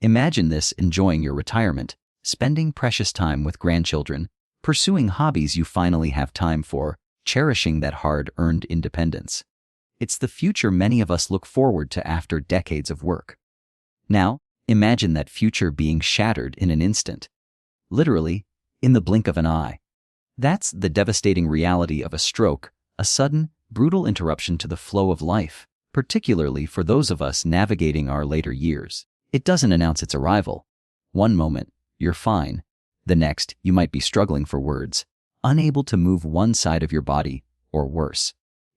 Imagine this enjoying your retirement, spending precious time with grandchildren, pursuing hobbies you finally have time for, cherishing that hard-earned independence. It's the future many of us look forward to after decades of work. Now, imagine that future being shattered in an instant. Literally, in the blink of an eye. That's the devastating reality of a stroke, a sudden, brutal interruption to the flow of life, particularly for those of us navigating our later years. It doesn't announce its arrival. One moment, you're fine. The next, you might be struggling for words, unable to move one side of your body, or worse.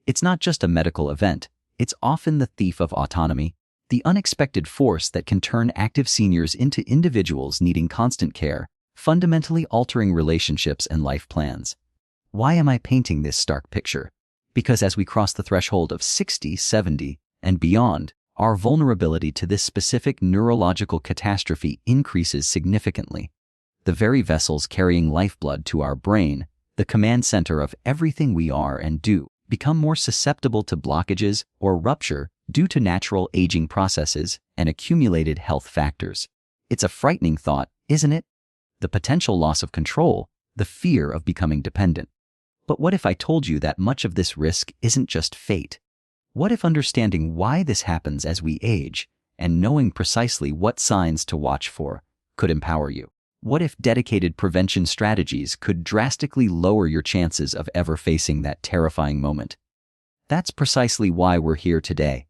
It's not just a medical event, it's often the thief of autonomy, the unexpected force that can turn active seniors into individuals needing constant care, fundamentally altering relationships and life plans. Why am I painting this stark picture? Because as we cross the threshold of 60, 70, and beyond, our vulnerability to this specific neurological catastrophe increases significantly. The very vessels carrying lifeblood to our brain, the command center of everything we are and do, become more susceptible to blockages or rupture due to natural aging processes and accumulated health factors. It's a frightening thought, isn't it? The potential loss of control, the fear of becoming dependent. But what if I told you that much of this risk isn't just fate? What if understanding why this happens as we age and knowing precisely what signs to watch for could empower you? What if dedicated prevention strategies could drastically lower your chances of ever facing that terrifying moment? That's precisely why we're here today.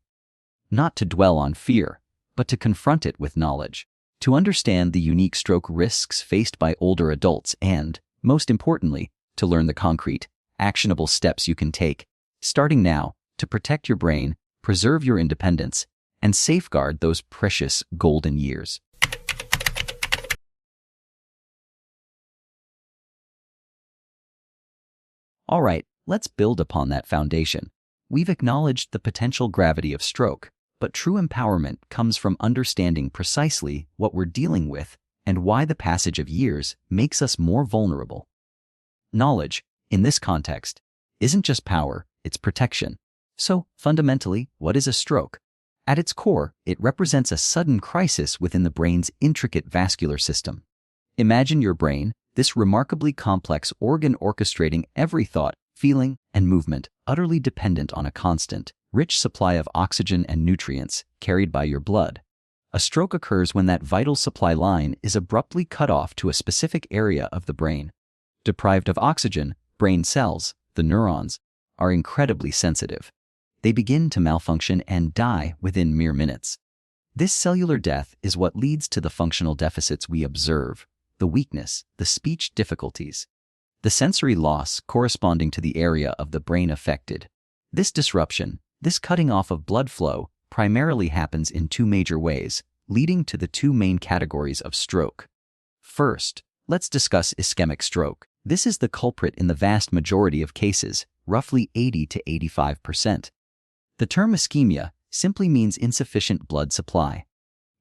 Not to dwell on fear, but to confront it with knowledge, to understand the unique stroke risks faced by older adults and, most importantly, to learn the concrete, actionable steps you can take, starting now, to protect your brain, preserve your independence, and safeguard those precious golden years. All right, let's build upon that foundation. We've acknowledged the potential gravity of stroke, but true empowerment comes from understanding precisely what we're dealing with and why the passage of years makes us more vulnerable. Knowledge, in this context, isn't just power, it's protection. So, fundamentally, what is a stroke? At its core, it represents a sudden crisis within the brain's intricate vascular system. Imagine your brain, this remarkably complex organ orchestrating every thought, feeling, and movement, utterly dependent on a constant, rich supply of oxygen and nutrients carried by your blood. A stroke occurs when that vital supply line is abruptly cut off to a specific area of the brain. Deprived of oxygen, brain cells, the neurons, are incredibly sensitive. They begin to malfunction and die within mere minutes. This cellular death is what leads to the functional deficits we observe, the weakness, the speech difficulties, the sensory loss corresponding to the area of the brain affected. This disruption, this cutting off of blood flow, primarily happens in two major ways, leading to the two main categories of stroke. First, let's discuss ischemic stroke. This is the culprit in the vast majority of cases, roughly 80 to 85%. The term ischemia simply means insufficient blood supply.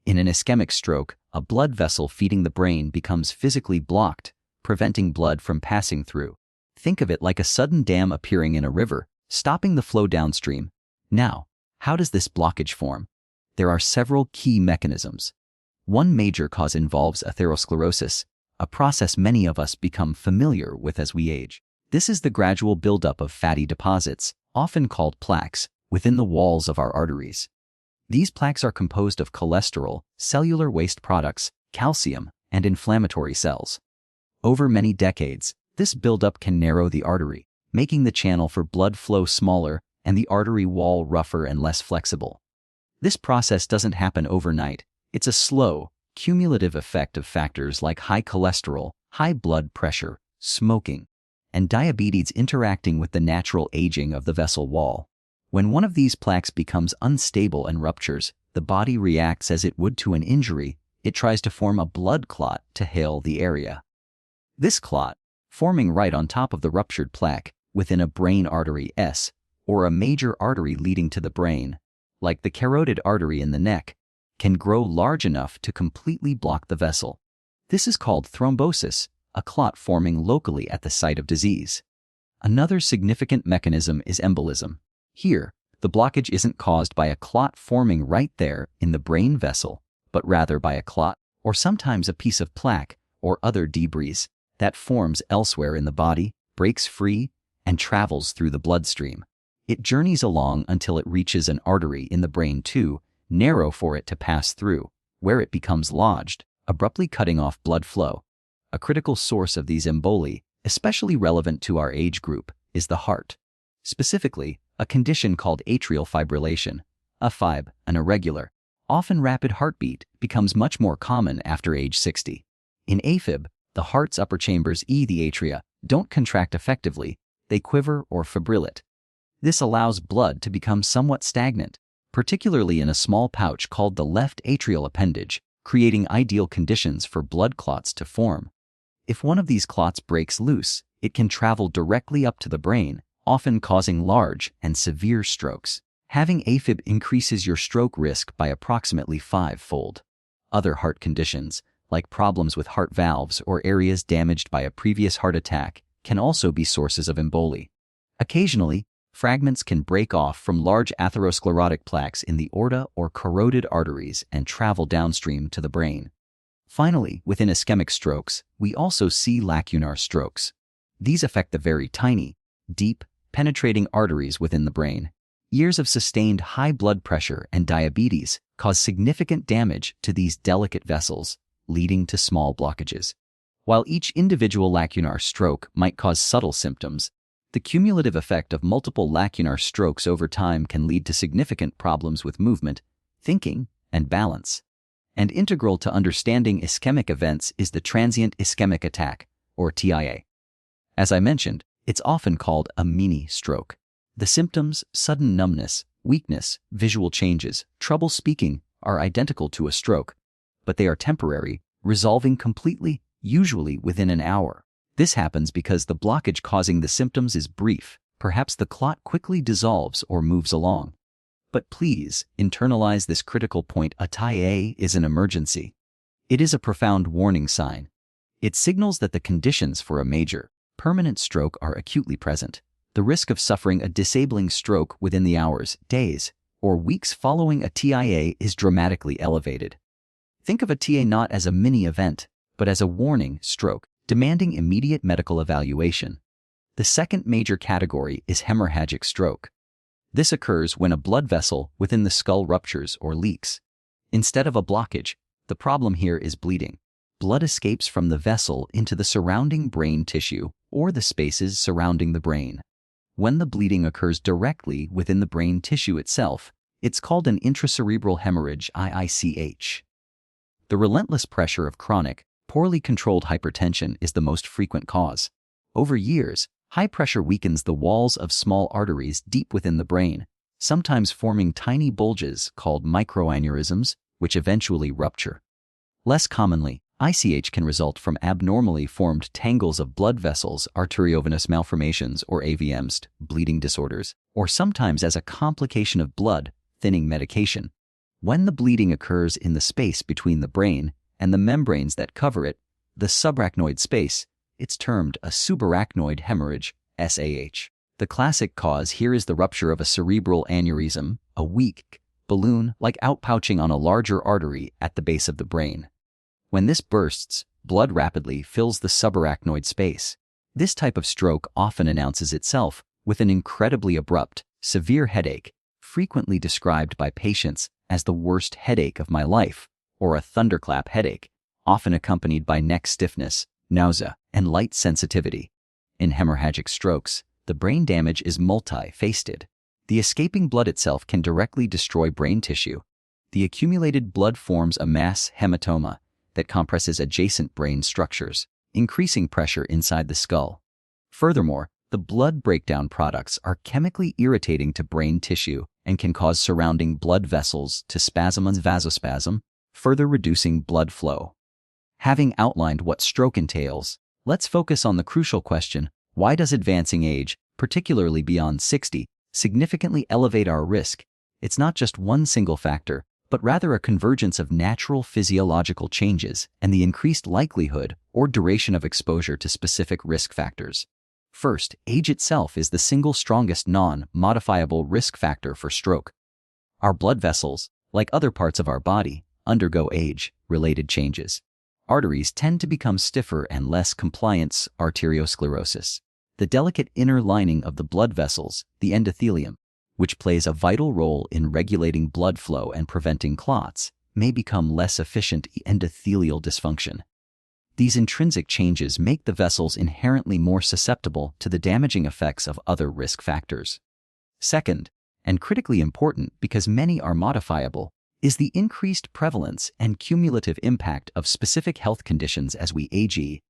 In an ischemic stroke, a blood vessel feeding the brain becomes physically blocked, preventing blood from passing through. Think of it like a sudden dam appearing in a river, stopping the flow downstream. Now, how does this blockage form? There are several key mechanisms. One major cause involves atherosclerosis, a process many of us become familiar with as we age. This is the gradual buildup of fatty deposits, often called plaques, within the walls of our arteries. These plaques are composed of cholesterol, cellular waste products, calcium, and inflammatory cells. Over many decades, this buildup can narrow the artery, making the channel for blood flow smaller and the artery wall rougher and less flexible. This process doesn't happen overnight. It's a slow, cumulative effect of factors like high cholesterol, high blood pressure, smoking, and diabetes interacting with the natural aging of the vessel wall. When one of these plaques becomes unstable and ruptures, the body reacts as it would to an injury. It tries to form a blood clot to heal the area. This clot, forming right on top of the ruptured plaque within a brain artery S, or a major artery leading to the brain, like the carotid artery in the neck, can grow large enough to completely block the vessel. This is called thrombosis, a clot forming locally at the site of disease. Another significant mechanism is embolism. Here, the blockage isn't caused by a clot forming right there in the brain vessel, but rather by a clot, or sometimes a piece of plaque or other debris that forms elsewhere in the body, breaks free, and travels through the bloodstream. It journeys along until it reaches an artery in the brain too narrow for it to pass through, where it becomes lodged, abruptly cutting off blood flow. A critical source of these emboli, especially relevant to our age group, is the heart. Specifically, a condition called atrial fibrillation, AFib, an irregular, often rapid heartbeat, becomes much more common after age 60. In AFib, the heart's upper chambers, the atria, don't contract effectively, they quiver or fibrillate. This allows blood to become somewhat stagnant, particularly in a small pouch called the left atrial appendage, creating ideal conditions for blood clots to form. If one of these clots breaks loose, it can travel directly up to the brain, often causing large and severe strokes. Having AFib increases your stroke risk by approximately 5-fold. Other heart conditions, like problems with heart valves or areas damaged by a previous heart attack, can also be sources of emboli. Occasionally, fragments can break off from large atherosclerotic plaques in the aorta or corroded arteries and travel downstream to the brain. Finally, within ischemic strokes, we also see lacunar strokes. These affect the very tiny, deep, penetrating arteries within the brain. Years of sustained high blood pressure and diabetes cause significant damage to these delicate vessels, leading to small blockages. While each individual lacunar stroke might cause subtle symptoms, the cumulative effect of multiple lacunar strokes over time can lead to significant problems with movement, thinking, and balance. And integral to understanding ischemic events is the transient ischemic attack, or TIA. As I mentioned, it's often called a mini-stroke. The symptoms, sudden numbness, weakness, visual changes, trouble speaking, are identical to a stroke, but they are temporary, resolving completely, usually within an hour. This happens because the blockage causing the symptoms is brief. Perhaps the clot quickly dissolves or moves along. But please, internalize this critical point: a TIA is an emergency. It is a profound warning sign. It signals that the conditions for a major, permanent stroke are acutely present. The risk of suffering a disabling stroke within the hours, days, or weeks following a TIA is dramatically elevated. Think of a TIA not as a mini-event, but as a warning stroke, demanding immediate medical evaluation. The second major category is hemorrhagic stroke. This occurs when a blood vessel within the skull ruptures or leaks. Instead of a blockage, the problem here is bleeding. Blood escapes from the vessel into the surrounding brain tissue or the spaces surrounding the brain. When the bleeding occurs directly within the brain tissue itself, it's called an intracerebral hemorrhage, IICH. The relentless pressure of chronic, poorly controlled hypertension is the most frequent cause. Over years, high pressure weakens the walls of small arteries deep within the brain, sometimes forming tiny bulges called microaneurysms, which eventually rupture. Less commonly, ICH can result from abnormally formed tangles of blood vessels, arteriovenous malformations or AVMs, bleeding disorders, or sometimes as a complication of blood thinning medication. When the bleeding occurs in the space between the brain and the membranes that cover it, the subarachnoid space, it's termed a subarachnoid hemorrhage, SAH. The classic cause here is the rupture of a cerebral aneurysm, a weak, balloon-like outpouching on a larger artery at the base of the brain. When this bursts, blood rapidly fills the subarachnoid space. This type of stroke often announces itself with an incredibly abrupt, severe headache, frequently described by patients as the worst headache of my life, or a thunderclap headache, often accompanied by neck stiffness, nausea, and light sensitivity. In hemorrhagic strokes, the brain damage is multi-faceted. The escaping blood itself can directly destroy brain tissue. The accumulated blood forms a mass hematoma that compresses adjacent brain structures, increasing pressure inside the skull. Furthermore, the blood breakdown products are chemically irritating to brain tissue and can cause surrounding blood vessels to spasm and vasospasm, further reducing blood flow. Having outlined what stroke entails, let's focus on the crucial question: why does advancing age, particularly beyond 60, significantly elevate our risk? It's not just one single factor, but rather a convergence of natural physiological changes and the increased likelihood or duration of exposure to specific risk factors. First, age itself is the single strongest non-modifiable risk factor for stroke. Our blood vessels, like other parts of our body, undergo age-related changes. Arteries tend to become stiffer and less compliant. Arteriosclerosis, the delicate inner lining of the blood vessels, the endothelium, which plays a vital role in regulating blood flow and preventing clots, may become less efficient. Endothelial dysfunction. These intrinsic changes make the vessels inherently more susceptible to the damaging effects of other risk factors. Second, and critically important because many are modifiable, is the increased prevalence and cumulative impact of specific health conditions as we age.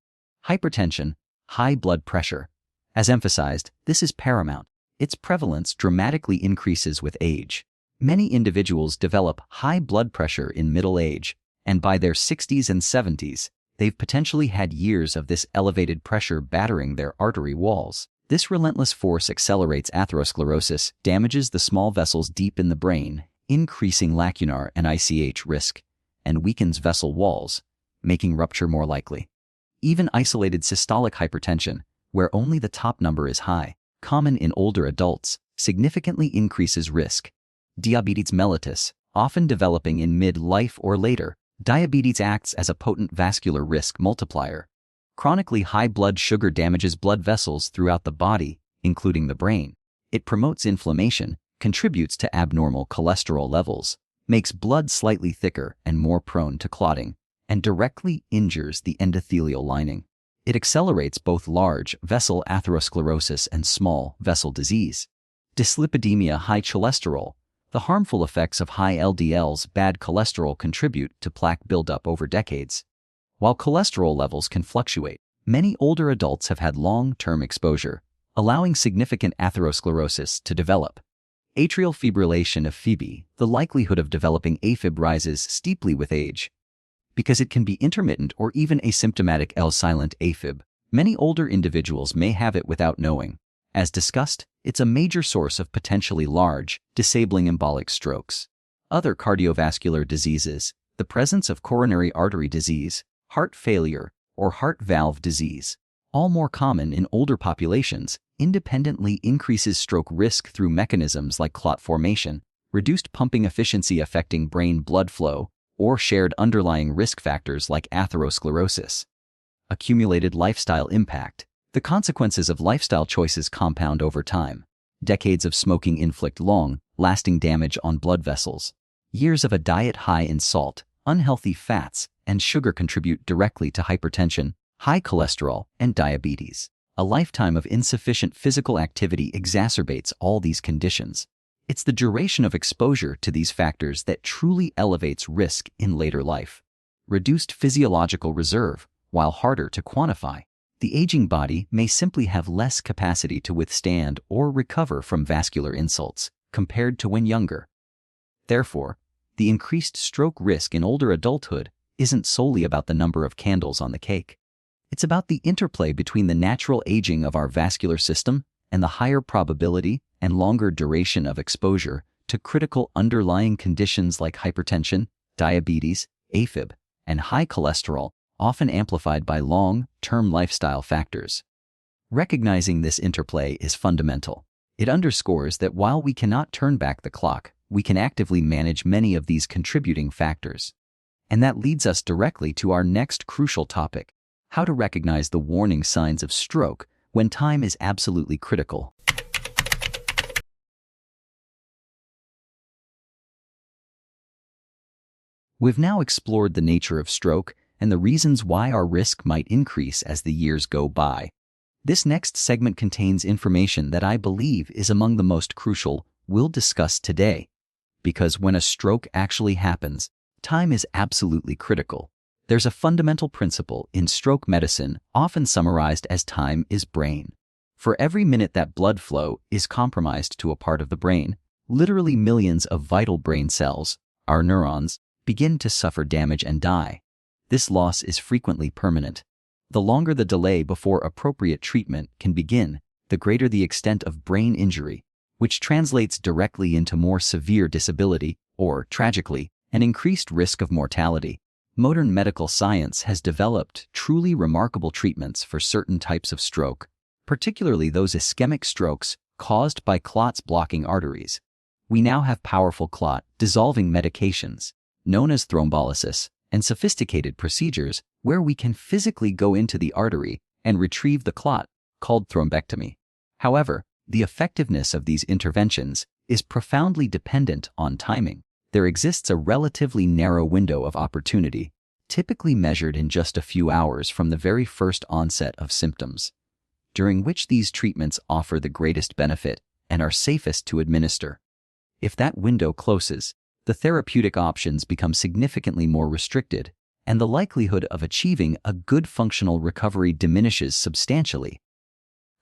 Hypertension, high blood pressure. As emphasized, this is paramount. Its prevalence dramatically increases with age. Many individuals develop high blood pressure in middle age, and by their 60s and 70s, they've potentially had years of this elevated pressure battering their artery walls. This relentless force accelerates atherosclerosis, damages the small vessels deep in the brain, increasing lacunar and ICH risk, and weakens vessel walls, making rupture more likely. Even isolated systolic hypertension, where only the top number is high, common in older adults, significantly increases risk. Diabetes mellitus, often developing in mid-life or later, diabetes acts as a potent vascular risk multiplier. Chronically high blood sugar damages blood vessels throughout the body, including the brain. It promotes inflammation, contributes to abnormal cholesterol levels, makes blood slightly thicker and more prone to clotting, and directly injures the endothelial lining. It accelerates both large vessel atherosclerosis and small vessel disease. Dyslipidemia, high cholesterol. The harmful effects of high LDLs, bad cholesterol, contribute to plaque buildup over decades. While cholesterol levels can fluctuate, many older adults have had long-term exposure, allowing significant atherosclerosis to develop. Atrial fibrillation of Phoebe, the likelihood of developing AFib rises steeply with age. Because it can be intermittent or even asymptomatic L-silent AFib, many older individuals may have it without knowing. As discussed, it's a major source of potentially large, disabling embolic strokes. Other cardiovascular diseases, the presence of coronary artery disease, heart failure, or heart valve disease, all more common in older populations, independently increases stroke risk through mechanisms like clot formation, reduced pumping efficiency affecting brain blood flow, or shared underlying risk factors like atherosclerosis. Accumulated lifestyle impact. The consequences of lifestyle choices compound over time. Decades of smoking inflict long-lasting damage on blood vessels. Years of a diet high in salt, unhealthy fats, and sugar contribute directly to hypertension, high cholesterol, and diabetes. A lifetime of insufficient physical activity exacerbates all these conditions. It's the duration of exposure to these factors that truly elevates risk in later life. Reduced physiological reserve, while harder to quantify. The aging body may simply have less capacity to withstand or recover from vascular insults compared to when younger. Therefore, the increased stroke risk in older adulthood isn't solely about the number of candles on the cake. It's about the interplay between the natural aging of our vascular system and the higher probability and longer duration of exposure to critical underlying conditions like hypertension, diabetes, AFib, and high cholesterol, often amplified by long-term lifestyle factors. Recognizing this interplay is fundamental. It underscores that while we cannot turn back the clock, we can actively manage many of these contributing factors. And that leads us directly to our next crucial topic: how to recognize the warning signs of stroke when time is absolutely critical. We've now explored the nature of stroke and the reasons why our risk might increase as the years go by. This next segment contains information that I believe is among the most crucial we'll discuss today. Because when a stroke actually happens, time is absolutely critical. There's a fundamental principle in stroke medicine, often summarized as time is brain. For every minute that blood flow is compromised to a part of the brain, literally millions of vital brain cells, our neurons, begin to suffer damage and die. This loss is frequently permanent. The longer the delay before appropriate treatment can begin, the greater the extent of brain injury, which translates directly into more severe disability or, tragically, an increased risk of mortality. Modern medical science has developed truly remarkable treatments for certain types of stroke, particularly those ischemic strokes caused by clots blocking arteries. We now have powerful clot-dissolving medications, known as thrombolysis, and sophisticated procedures where we can physically go into the artery and retrieve the clot, called thrombectomy. However, the effectiveness of these interventions is profoundly dependent on timing. There exists a relatively narrow window of opportunity, typically measured in just a few hours from the very first onset of symptoms, during which these treatments offer the greatest benefit and are safest to administer. If that window closes, the therapeutic options become significantly more restricted, and the likelihood of achieving a good functional recovery diminishes substantially.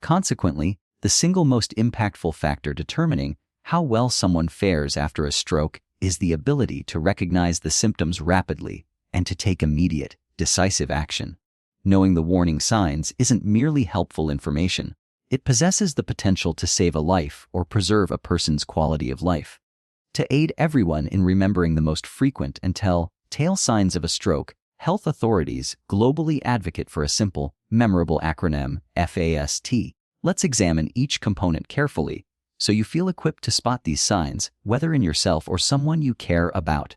Consequently, the single most impactful factor determining how well someone fares after a stroke is the ability to recognize the symptoms rapidly and to take immediate, decisive action. Knowing the warning signs isn't merely helpful information. It possesses the potential to save a life or preserve a person's quality of life. To aid everyone in remembering the most frequent and telltale signs of a stroke, health authorities globally advocate for a simple, memorable acronym, FAST. Let's examine each component carefully so you feel equipped to spot these signs, whether in yourself or someone you care about.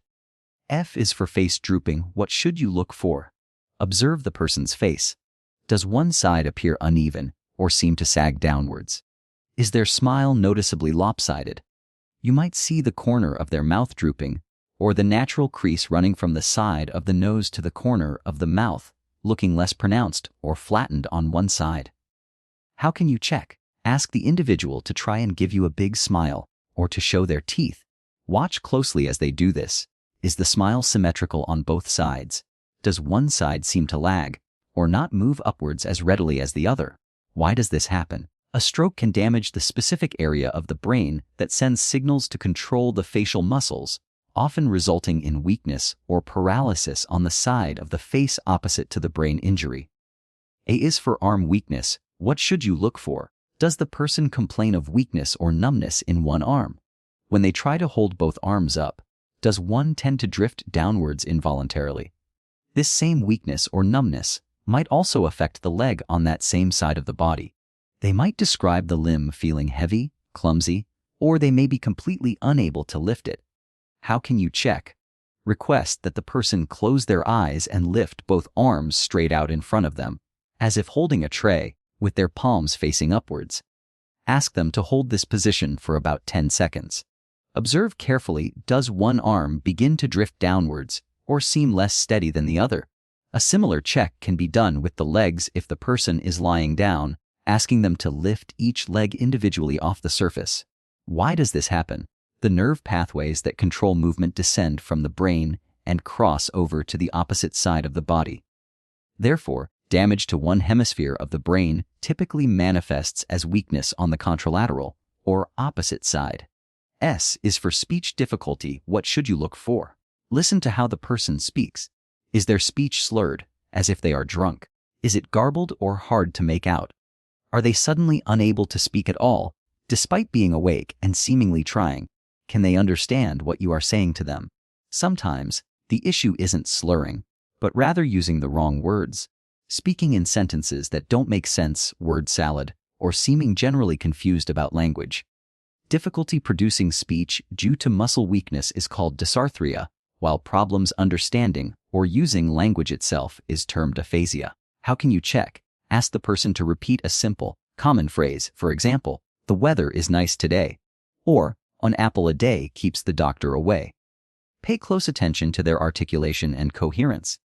F is for face drooping. What should you look for? Observe the person's face. Does one side appear uneven or seem to sag downwards? Is their smile noticeably lopsided? You might see the corner of their mouth drooping, or the natural crease running from the side of the nose to the corner of the mouth, looking less pronounced or flattened on one side. How can you check? Ask the individual to try and give you a big smile, or to show their teeth. Watch closely as they do this. Is the smile symmetrical on both sides? Does one side seem to lag, or not move upwards as readily as the other? Why does this happen? A stroke can damage the specific area of the brain that sends signals to control the facial muscles, often resulting in weakness or paralysis on the side of the face opposite to the brain injury. A is for arm weakness. What should you look for? Does the person complain of weakness or numbness in one arm? When they try to hold both arms up, does one tend to drift downwards involuntarily? This same weakness or numbness might also affect the leg on that same side of the body. They might describe the limb feeling heavy, clumsy, or they may be completely unable to lift it. How can you check? Request that the person close their eyes and lift both arms straight out in front of them, as if holding a tray, with their palms facing upwards. Ask them to hold this position for about 10 seconds. Observe carefully, does one arm begin to drift downwards or seem less steady than the other? A similar check can be done with the legs if the person is lying down, asking them to lift each leg individually off the surface. Why does this happen? The nerve pathways that control movement descend from the brain and cross over to the opposite side of the body. Therefore, damage to one hemisphere of the brain typically manifests as weakness on the contralateral, or opposite side. S is for speech difficulty. What should you look for? Listen to how the person speaks. Is their speech slurred, as if they are drunk? Is it garbled or hard to make out? Are they suddenly unable to speak at all, despite being awake and seemingly trying? Can they understand what you are saying to them? Sometimes, the issue isn't slurring, but rather using the wrong words, speaking in sentences that don't make sense, word salad, or seeming generally confused about language. Difficulty producing speech due to muscle weakness is called dysarthria, while problems understanding or using language itself is termed aphasia. How can you check? Ask the person to repeat a simple, common phrase, for example, "The weather is nice today," or "An apple a day keeps the doctor away." Pay close attention to their articulation and coherence.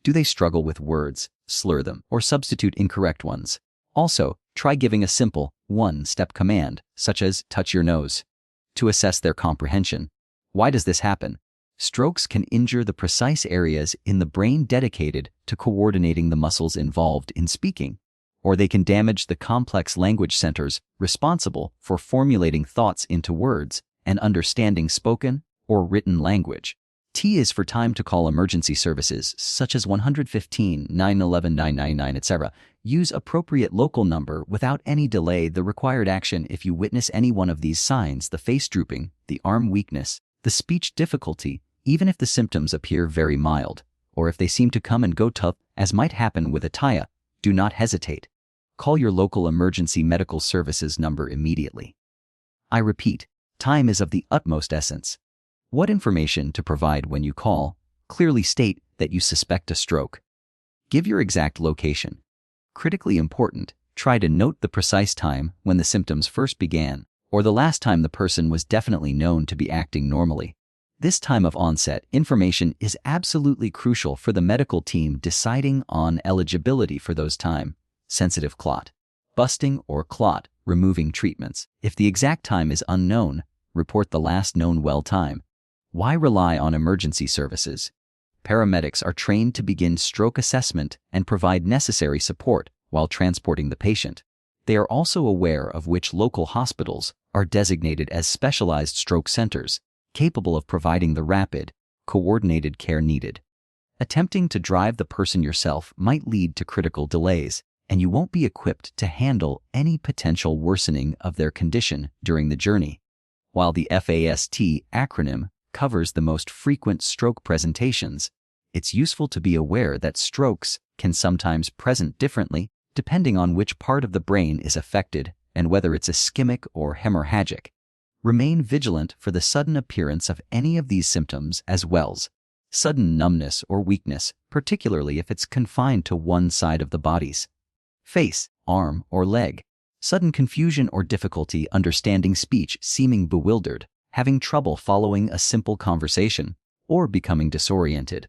Do they struggle with words, slur them, or substitute incorrect ones? Also, try giving a simple, one-step command, such as "touch your nose," to assess their comprehension. Why does this happen? Strokes can injure the precise areas in the brain dedicated to coordinating the muscles involved in speaking, or they can damage the complex language centers responsible for formulating thoughts into words and understanding spoken or written language. T is for time to call emergency services, such as 115, 911, 999, etc. Use appropriate local number without any delay. The required action if you witness any one of these signs: the face drooping, the arm weakness, the speech difficulty, even if the symptoms appear very mild, or if they seem to come and go tough, as might happen with a TIA, do not hesitate. Call your local emergency medical services number immediately. I repeat, time is of the utmost essence. What information to provide when you call? Clearly state that you suspect a stroke. Give your exact location. Critically important, try to note the precise time when the symptoms first began, or the last time the person was definitely known to be acting normally. This time of onset information is absolutely crucial for the medical team deciding on eligibility for those time-sensitive clot busting or clot removing treatments. If the exact time is unknown, report the last known well time. Why rely on emergency services? Paramedics are trained to begin stroke assessment and provide necessary support while transporting the patient. They are also aware of which local hospitals are designated as specialized stroke centers, capable of providing the rapid, coordinated care needed. Attempting to drive the person yourself might lead to critical delays, and you won't be equipped to handle any potential worsening of their condition during the journey. While the FAST acronym covers the most frequent stroke presentations, it's useful to be aware that strokes can sometimes present differently depending on which part of the brain is affected and whether it's ischemic or hemorrhagic. Remain vigilant for the sudden appearance of any of these symptoms as well as sudden numbness or weakness, particularly if it's confined to one side of the body's face, arm, or leg. Sudden confusion or difficulty understanding speech, seeming bewildered, having trouble following a simple conversation, or becoming disoriented.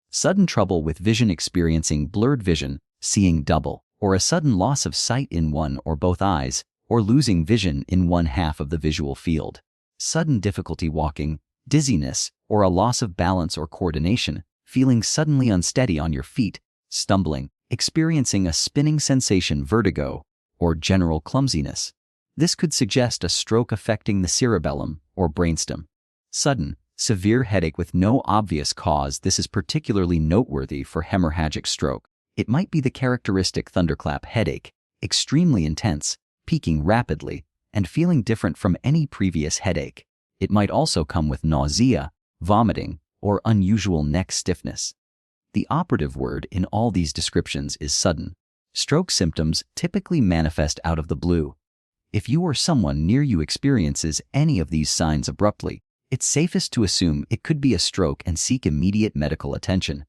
Sudden trouble with vision, experiencing blurred vision, seeing double, or a sudden loss of sight in one or both eyes, or losing vision in one half of the visual field. Sudden difficulty walking, dizziness, or a loss of balance or coordination, feeling suddenly unsteady on your feet, stumbling, experiencing a spinning sensation, vertigo, or general clumsiness. This could suggest a stroke affecting the cerebellum or brainstem. Sudden, severe headache with no obvious cause. This is particularly noteworthy for hemorrhagic stroke. It might be the characteristic thunderclap headache, extremely intense, peaking rapidly, and feeling different from any previous headache. It might also come with nausea, vomiting, or unusual neck stiffness. The operative word in all these descriptions is sudden. Stroke symptoms typically manifest out of the blue. If you or someone near you experiences any of these signs abruptly, it's safest to assume it could be a stroke and seek immediate medical attention.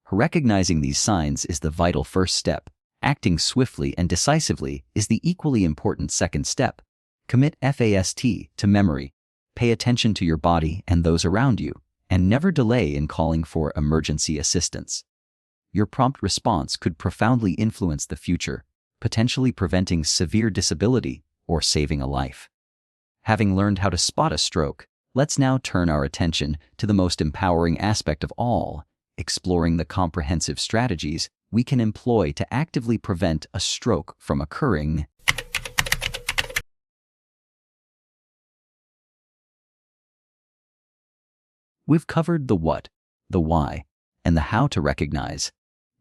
Recognizing these signs is the vital first step. Acting swiftly and decisively is the equally important second step. Commit FAST to memory. Pay attention to your body and those around you, and never delay in calling for emergency assistance. Your prompt response could profoundly influence the future, potentially preventing severe disability or saving a life. Having learned how to spot a stroke, let's now turn our attention to the most empowering aspect of all, exploring the comprehensive strategies we can employ to actively prevent a stroke from occurring. We've covered the what, the why, and the how to recognize.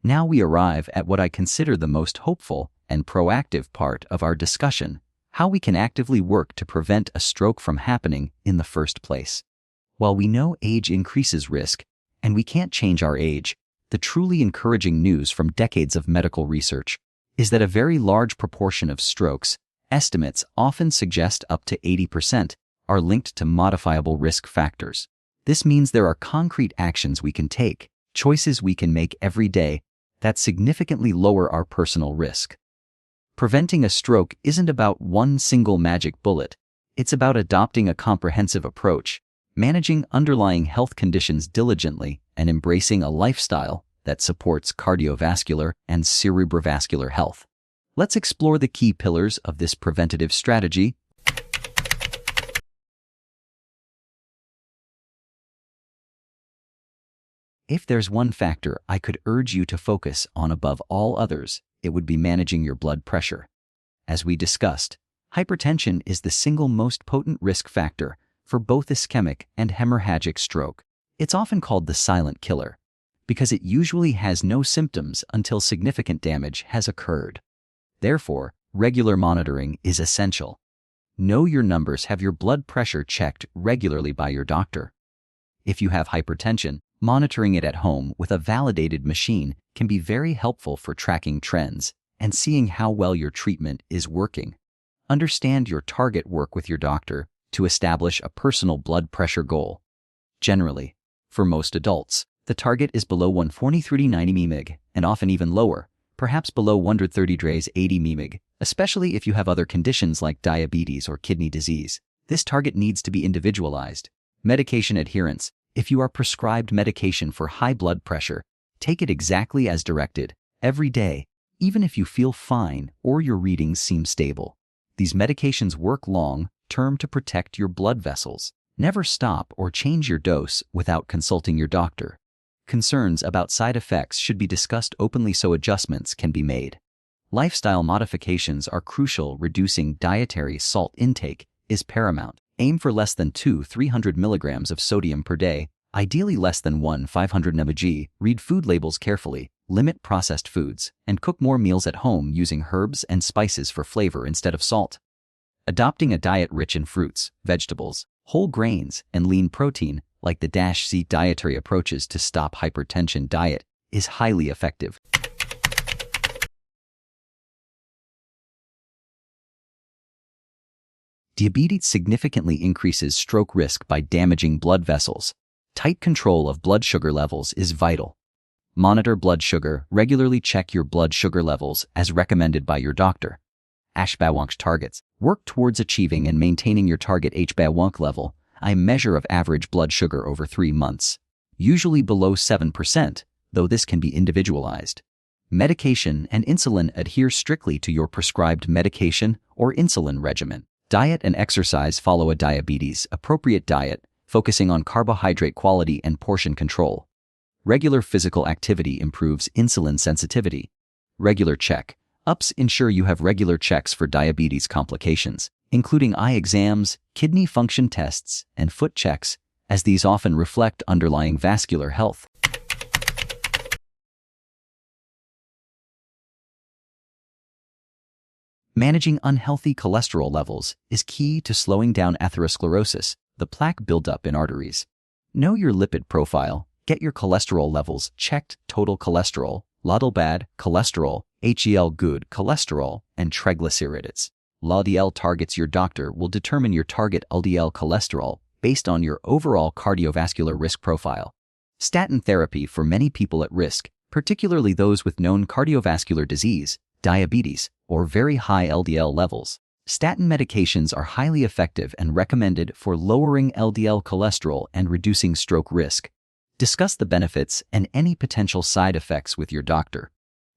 Now we arrive at what I consider the most hopeful and proactive part of our discussion: how we can actively work to prevent a stroke from happening in the first place. While we know age increases risk, and we can't change our age, the truly encouraging news from decades of medical research is that a very large proportion of strokes, estimates often suggest up to 80%, are linked to modifiable risk factors. This means there are concrete actions we can take, choices we can make every day that significantly lower our personal risk. Preventing a stroke isn't about one single magic bullet. It's about adopting a comprehensive approach, managing underlying health conditions diligently, and embracing a lifestyle that supports cardiovascular and cerebrovascular health. Let's explore the key pillars of this preventative strategy. If there's one factor I could urge you to focus on above all others, it would be managing your blood pressure. As we discussed, hypertension is the single most potent risk factor for both ischemic and hemorrhagic stroke. It's often called the silent killer because it usually has no symptoms until significant damage has occurred. Therefore, regular monitoring is essential. Know your numbers. Have your blood pressure checked regularly by your doctor. If you have hypertension, monitoring it at home with a validated machine can be very helpful for tracking trends and seeing how well your treatment is working. Understand your target. Work with your doctor to establish a personal blood pressure goal. Generally, for most adults, the target is below 140/90 mmHg and often even lower, perhaps below 130/80 mmHg, especially if you have other conditions like diabetes or kidney disease. This target needs to be individualized. Medication adherence. If you are prescribed medication for high blood pressure, take it exactly as directed, every day, even if you feel fine or your readings seem stable. These medications work long-term to protect your blood vessels. Never stop or change your dose without consulting your doctor. Concerns about side effects should be discussed openly so adjustments can be made. Lifestyle modifications are crucial. Reducing dietary salt intake is paramount. Aim for less than 200-300 milligrams of sodium per day, ideally less than 1/500 mg. Read food labels carefully, limit processed foods, and cook more meals at home using herbs and spices for flavor instead of salt. Adopting a diet rich in fruits, vegetables, whole grains, and lean protein, like the C dietary approaches to stop hypertension diet, is highly effective. Diabetes significantly increases stroke risk by damaging blood vessels. Tight control of blood sugar levels is vital. Monitor blood sugar. Regularly check your blood sugar levels as recommended by your doctor. HbA1c targets. Work towards achieving and maintaining your target HbA1c level, a measure of average blood sugar over 3 months. Usually below 7%, though this can be individualized. Medication and insulin. Adhere strictly to your prescribed medication or insulin regimen. Diet and exercise. Follow a diabetes-appropriate diet, focusing on carbohydrate quality and portion control. Regular physical activity improves insulin sensitivity. Regular check-ups. Ensure you have regular checks for diabetes complications, including eye exams, kidney function tests, and foot checks, as these often reflect underlying vascular health. Managing unhealthy cholesterol levels is key to slowing down atherosclerosis, the plaque buildup in arteries. Know your lipid profile. Get your cholesterol levels checked. Total cholesterol, LDL bad cholesterol, HDL good cholesterol, and triglycerides. LDL targets. Your doctor will determine your target LDL cholesterol based on your overall cardiovascular risk profile. Statin therapy. For many people at risk, particularly those with known cardiovascular disease, diabetes, or very high LDL levels, statin medications are highly effective and recommended for lowering LDL cholesterol and reducing stroke risk. Discuss the benefits and any potential side effects with your doctor.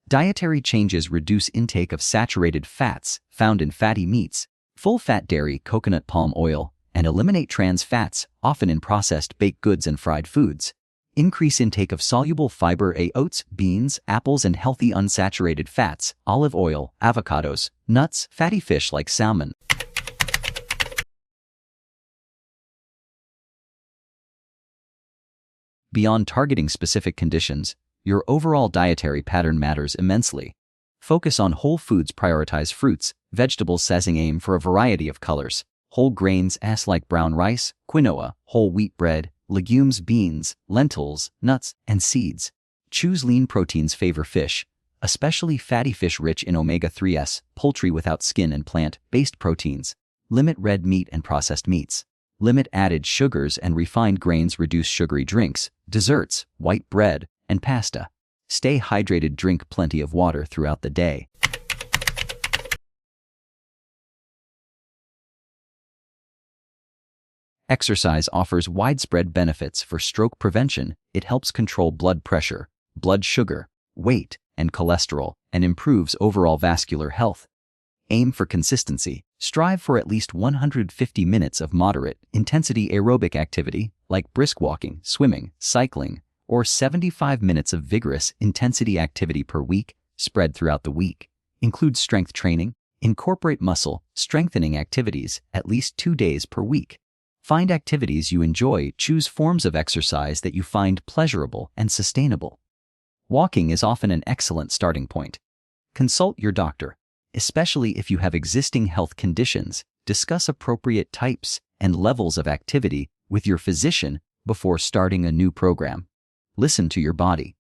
Dietary changes. Reduce intake of saturated fats found in fatty meats, full-fat dairy, coconut palm oil, and eliminate trans fats, often in processed baked goods and fried foods. Increase intake of soluble fiber. Oats, beans, apples, and healthy unsaturated fats, olive oil, avocados, nuts, fatty fish like salmon. Beyond targeting specific conditions, your overall dietary pattern matters immensely. Focus on whole foods. Prioritize fruits, vegetables. Aim for a variety of colors. Whole grains like brown rice, quinoa, whole wheat bread, legumes, beans, lentils, nuts, and seeds. Choose lean proteins. Favor fish, especially fatty fish rich in omega-3s, poultry without skin, and plant-based proteins. Limit red meat and processed meats. Limit added sugars and refined grains. Reduce sugary drinks, desserts, white bread, and pasta. Stay hydrated. Drink plenty of water throughout the day. Exercise offers widespread benefits for stroke prevention. It helps control blood pressure, blood sugar, weight, and cholesterol, and improves overall vascular health. Aim for consistency. Strive for at least 150 minutes of moderate intensity aerobic activity, like brisk walking, swimming, cycling, or 75 minutes of vigorous intensity activity per week, spread throughout the week. Include strength training. Incorporate muscle strengthening activities at least 2 days per week. Find activities you enjoy. Choose forms of exercise that you find pleasurable and sustainable. Walking is often an excellent starting point. Consult your doctor, especially if you have existing health conditions. Discuss appropriate types and levels of activity with your physician before starting a new program. Listen to your body.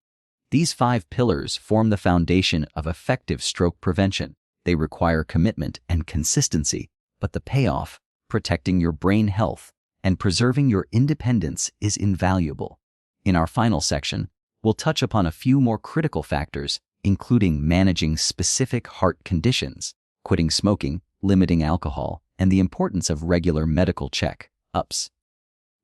These 5 pillars form the foundation of effective stroke prevention. They require commitment and consistency, but the payoff, protecting your brain health and preserving your independence is invaluable. In our final section, we'll touch upon a few more critical factors, including managing specific heart conditions, quitting smoking, limiting alcohol, and the importance of regular medical check-ups.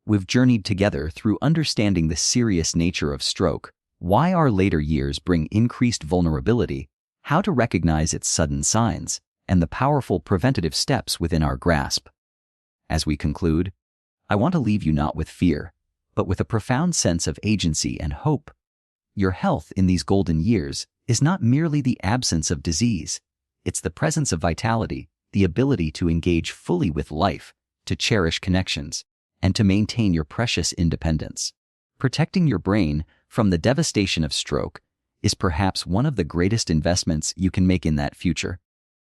We've journeyed together through understanding the serious nature of stroke, why our later years bring increased vulnerability, how to recognize its sudden signs, and the powerful preventative steps within our grasp. As we conclude, I want to leave you not with fear, but with a profound sense of agency and hope. Your health in these golden years is not merely the absence of disease, it's the presence of vitality, the ability to engage fully with life, to cherish connections, and to maintain your precious independence. Protecting your brain from the devastation of stroke is perhaps one of the greatest investments you can make in that future.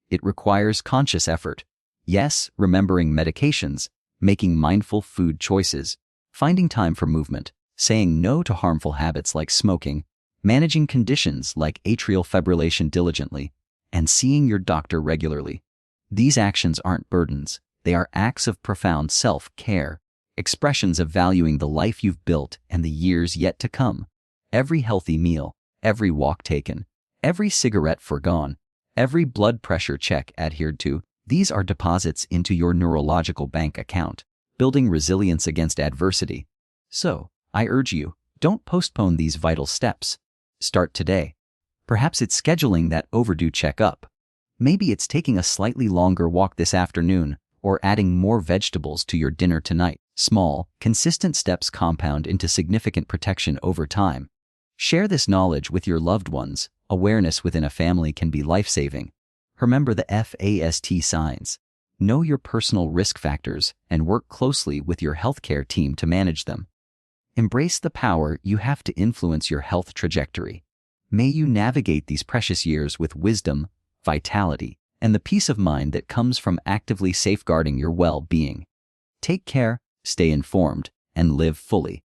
It requires conscious effort. Yes, remembering medications, making mindful food choices, finding time for movement, saying no to harmful habits like smoking, managing conditions like atrial fibrillation diligently, and seeing your doctor regularly. These actions aren't burdens, they are acts of profound self-care, expressions of valuing the life you've built and the years yet to come. Every healthy meal, every walk taken, every cigarette forgone, every blood pressure check adhered to, these are deposits into your neurological bank account, building resilience against adversity. So, I urge you, don't postpone these vital steps. Start today. Perhaps it's scheduling that overdue checkup. Maybe it's taking a slightly longer walk this afternoon or adding more vegetables to your dinner tonight. Small, consistent steps compound into significant protection over time. Share this knowledge with your loved ones. Awareness within a family can be life-saving. Remember the FAST signs. Know your personal risk factors and work closely with your healthcare team to manage them. Embrace the power you have to influence your health trajectory. May you navigate these precious years with wisdom, vitality, and the peace of mind that comes from actively safeguarding your well-being. Take care, stay informed, and live fully.